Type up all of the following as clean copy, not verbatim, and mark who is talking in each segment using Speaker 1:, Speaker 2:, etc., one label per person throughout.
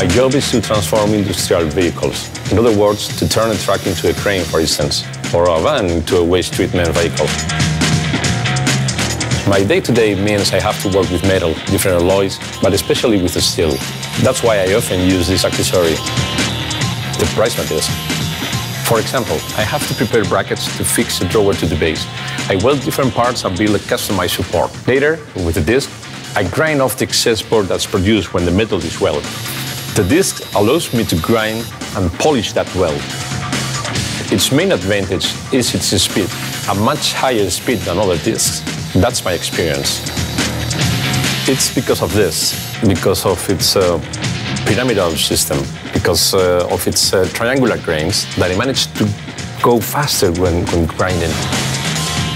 Speaker 1: My job is to transform industrial vehicles. In other words, to turn a truck into a crane, for instance, or a van into a waste treatment vehicle. My day-to-day means I have to work with metal, different alloys, but especially with steel. That's why I often use this accessory, the Prisma disc. For example, I have to prepare brackets to fix a drawer to the base. I weld different parts and build a customized support. Later, with the disc, I grind off the excess burr that's produced when the metal is welded. The disc allows me to grind and polish that weld. Its main advantage is its speed, a much higher speed than other discs. That's my experience. It's because of this, because of its pyramidal system, because of its triangular grains, that I managed to go faster when grinding.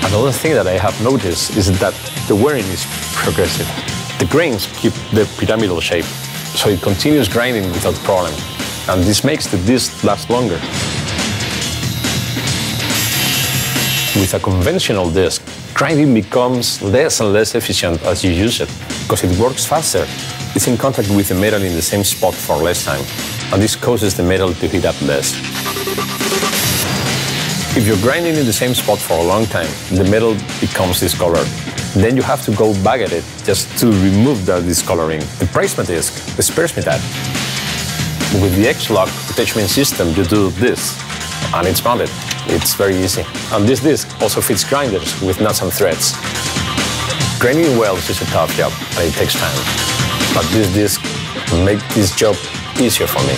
Speaker 1: Another thing that I have noticed is that the wearing is progressive. The grains keep the pyramidal shape, so it continues grinding without problem, and this makes the disc last longer. With a conventional disc, grinding becomes less and less efficient as you use it, because it works faster. It's in contact with the metal in the same spot for less time, and this causes the metal to heat up less. If you're grinding in the same spot for a long time, the metal becomes discolored. Then you have to go back at it just to remove that discoloring. The Prisma disc spares me that. With the X-Lock attachment system, you do this, and it's mounted. It's very easy. And this disc also fits grinders with nuts and threads. Grinding welds is a tough job, and it takes time. But this disc makes this job easier for me.